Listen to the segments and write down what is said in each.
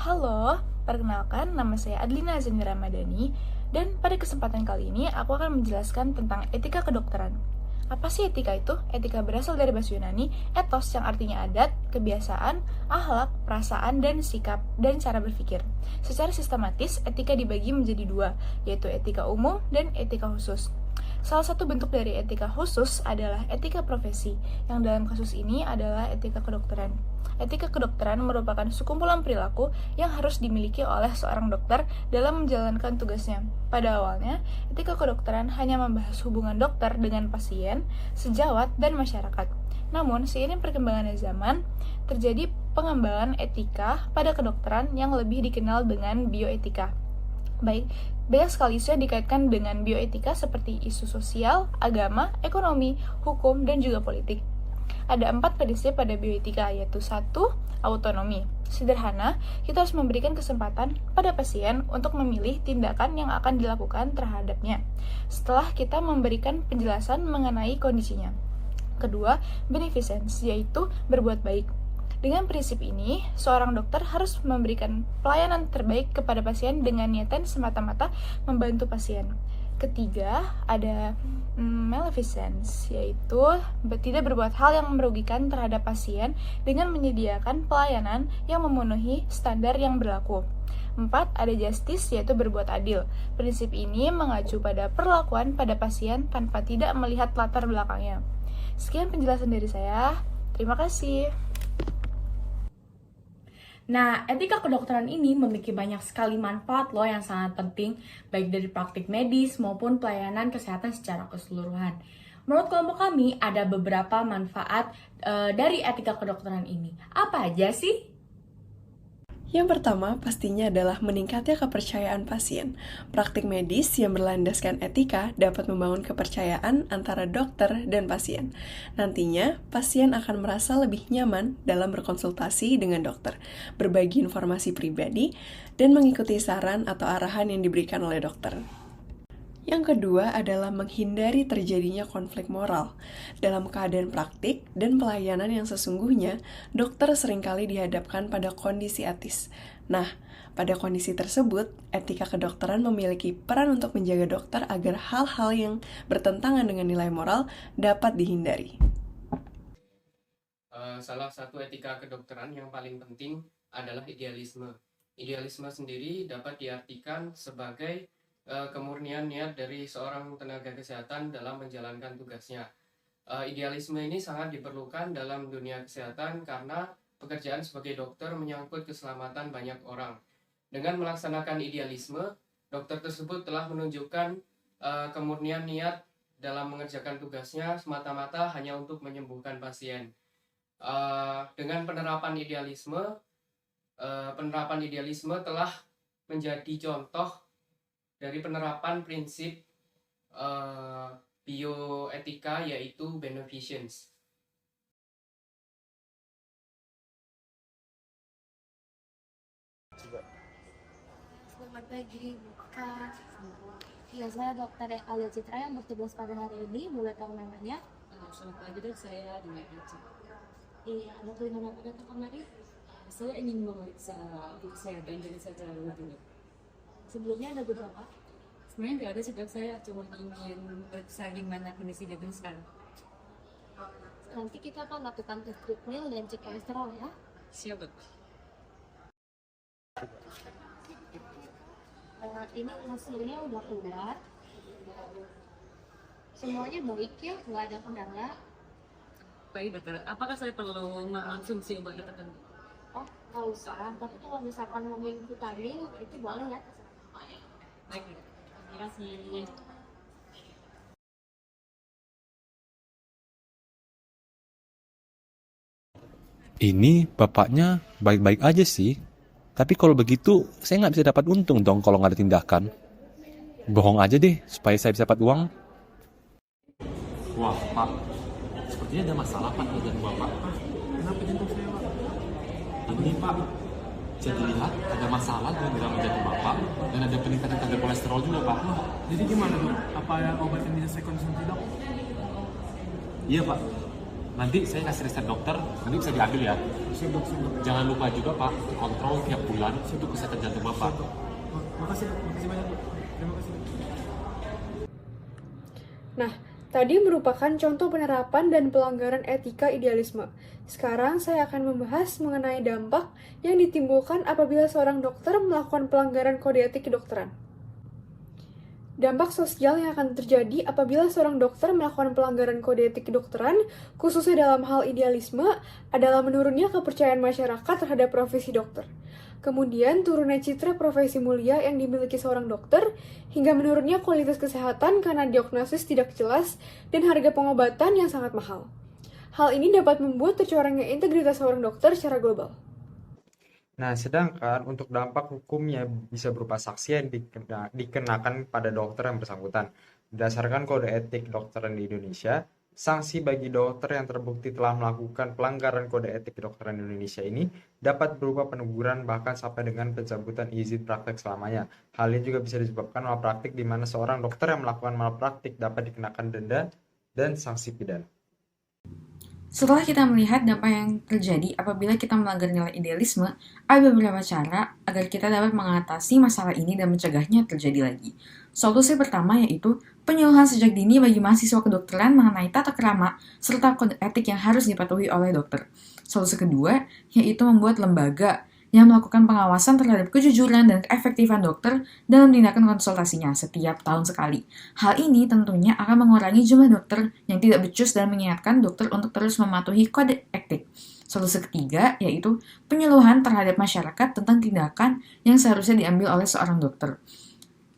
Halo, perkenalkan nama saya Adlina Zeni Ramadhani dan pada kesempatan kali ini aku akan menjelaskan tentang etika kedokteran. Apa sih etika itu? Etika berasal dari bahasa Yunani, ethos yang artinya adat, kebiasaan, akhlak, perasaan, dan sikap, dan cara berpikir. Secara sistematis, etika dibagi menjadi dua, yaitu etika umum dan etika khusus. Salah satu bentuk dari etika khusus adalah etika profesi, yang dalam kasus ini adalah etika kedokteran. Etika kedokteran merupakan sekumpulan perilaku yang harus dimiliki oleh seorang dokter dalam menjalankan tugasnya. Pada awalnya, etika kedokteran hanya membahas hubungan dokter dengan pasien, sejawat, dan masyarakat. Namun, seiring perkembangan zaman, terjadi pengembangan etika pada kedokteran yang lebih dikenal dengan bioetika. Banyak sekali isu yang dikaitkan dengan bioetika seperti isu sosial, agama, ekonomi, hukum, dan juga politik. Ada 4 prinsip pada bioetika, yaitu 1. Autonomi. Sederhana, kita harus memberikan kesempatan pada pasien untuk memilih tindakan yang akan dilakukan terhadapnya setelah kita memberikan penjelasan mengenai kondisinya. Kedua, beneficence, yaitu berbuat baik. Dengan prinsip ini, seorang dokter harus memberikan pelayanan terbaik kepada pasien dengan niatan semata-mata membantu pasien. Ketiga, ada maleficence, yaitu tidak berbuat hal yang merugikan terhadap pasien dengan menyediakan pelayanan yang memenuhi standar yang berlaku. 4. Ada justice, yaitu berbuat adil. Prinsip ini mengacu pada perlakuan pada pasien tanpa tidak melihat latar belakangnya. Sekian penjelasan dari saya. Terima kasih. Nah, etika kedokteran ini memiliki banyak sekali manfaat loh yang sangat penting, baik dari praktik medis maupun pelayanan kesehatan secara keseluruhan. Menurut kelompok kami, ada beberapa manfaat dari etika kedokteran ini. Apa aja sih? Yang pertama pastinya adalah meningkatnya kepercayaan pasien. Praktik medis yang berlandaskan etika dapat membangun kepercayaan antara dokter dan pasien. Nantinya, pasien akan merasa lebih nyaman dalam berkonsultasi dengan dokter, berbagi informasi pribadi, dan mengikuti saran atau arahan yang diberikan oleh dokter. Yang kedua adalah menghindari terjadinya konflik moral. Dalam keadaan praktik dan pelayanan yang sesungguhnya, dokter seringkali dihadapkan pada kondisi etis. Nah, pada kondisi tersebut, etika kedokteran memiliki peran untuk menjaga dokter agar hal-hal yang bertentangan dengan nilai moral dapat dihindari. Salah satu etika kedokteran yang paling penting adalah idealisme. Idealisme sendiri dapat diartikan sebagai kemurnian niat dari seorang tenaga kesehatan dalam menjalankan tugasnya. Idealisme ini sangat diperlukan dalam dunia kesehatan karena pekerjaan sebagai dokter menyangkut keselamatan banyak orang. Dengan melaksanakan idealisme, dokter tersebut telah menunjukkan kemurnian niat dalam mengerjakan tugasnya semata-mata hanya untuk menyembuhkan pasien. Dengan penerapan idealisme telah menjadi contoh dari penerapan prinsip bioetika, yaitu beneficence. Selamat pagi, Kak. Ya, saya Dr. Alia Citra yang bertugas pada hari ini. Boleh tahu namanya? Selamat pagi dok, saya Dina Aci. Iya, dokter yang mana datang kemari? Saya ingin memeriksa kesehatan jadi saya rutin. Sebelumnya ada beberapa. Sebenarnya nggak ada sih dok, saya cuma ingin periksa gimana kondisi jantung sekarang. Nanti kita akan lakukan tes treatment dan cek kolesterol ya. Siap dok. Ini hasilnya udah keluar. Semuanya baik ya, nggak ada kendala. Baik dokter, apakah saya perlu mengonsumsi obat tertentu? Oh, nggak usah. Tapi kalau misalkan mau minum vitamin, itu boleh ya. Baik dok, terima kasih. Ini bapaknya baik-baik aja sih. Tapi kalau begitu, saya nggak bisa dapat untung dong kalau nggak ada tindakan. Bohong aja deh, supaya saya bisa dapat uang. Wah, Pak. Sepertinya ada masalah, Pak, dengan Bapak. Kenapa jantung saya, Pak? Ini, Pak. Jadi lihat, ada masalah dengan gerakan jantung Bapak. Dan ada peningkatan kadar kolesterol juga, Pak. Jadi gimana, dok? Apa ada obat yang bisa saya konsumsi, dok? Iya, Pak. Nanti saya kasih resep dokter, nanti bisa diambil ya. Siap dok, siap dok. Jangan lupa juga Pak, kontrol tiap bulan untuk kesehatan jantung Bapak. Makasih dok, makasih banyak dok. Terima kasih dok. Nah, tadi merupakan contoh penerapan dan pelanggaran etika idealisme. Sekarang saya akan membahas mengenai dampak yang ditimbulkan apabila seorang dokter melakukan pelanggaran kode etik kedokteran. Dampak sosial yang akan terjadi apabila seorang dokter melakukan pelanggaran kode etik kedokteran, khususnya dalam hal idealisme, adalah menurunnya kepercayaan masyarakat terhadap profesi dokter. Kemudian turunnya citra profesi mulia yang dimiliki seorang dokter, hingga menurunnya kualitas kesehatan karena diagnosis tidak jelas dan harga pengobatan yang sangat mahal. Hal ini dapat membuat tercorengnya integritas seorang dokter secara global. Nah, sedangkan untuk dampak hukumnya bisa berupa sanksi yang dikenakan pada dokter yang bersangkutan. Berdasarkan kode etik kedokteran di Indonesia, sanksi bagi dokter yang terbukti telah melakukan pelanggaran kode etik kedokteran di Indonesia ini dapat berupa peneguran bahkan sampai dengan pencabutan izin praktek selamanya. Hal ini juga bisa disebabkan malpraktik di mana seorang dokter yang melakukan malpraktik dapat dikenakan denda dan sanksi pidana. Setelah kita melihat dampak yang terjadi apabila kita melanggar nilai idealisme, ada beberapa cara agar kita dapat mengatasi masalah ini dan mencegahnya terjadi lagi. Solusi pertama yaitu penyuluhan sejak dini bagi mahasiswa kedokteran mengenai tata krama serta kode etik yang harus dipatuhi oleh dokter. Solusi kedua yaitu membuat lembaga yang melakukan pengawasan terhadap kejujuran dan keefektifan dokter dalam tindakan konsultasinya setiap tahun sekali. Hal ini tentunya akan mengurangi jumlah dokter yang tidak becus dan mengingatkan dokter untuk terus mematuhi kode etik. Solusi ketiga yaitu penyuluhan terhadap masyarakat tentang tindakan yang seharusnya diambil oleh seorang dokter.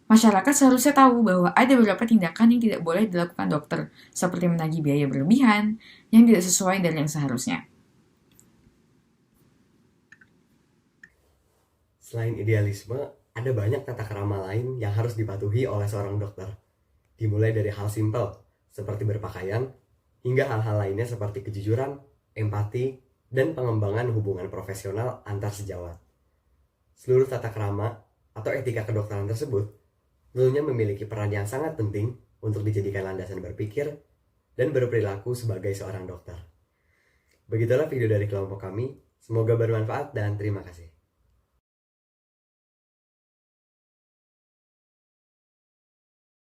Masyarakat seharusnya tahu bahwa ada beberapa tindakan yang tidak boleh dilakukan dokter, seperti menagih biaya berlebihan yang tidak sesuai dari yang seharusnya. Selain idealisme, ada banyak tata krama lain yang harus dipatuhi oleh seorang dokter. Dimulai dari hal simpel, seperti berpakaian, hingga hal-hal lainnya seperti kejujuran, empati, dan pengembangan hubungan profesional antar sejawat. Seluruh tata krama atau etika kedokteran tersebut tentunya memiliki peran yang sangat penting untuk dijadikan landasan berpikir dan berperilaku sebagai seorang dokter. Begitulah video dari kelompok kami, semoga bermanfaat dan terima kasih.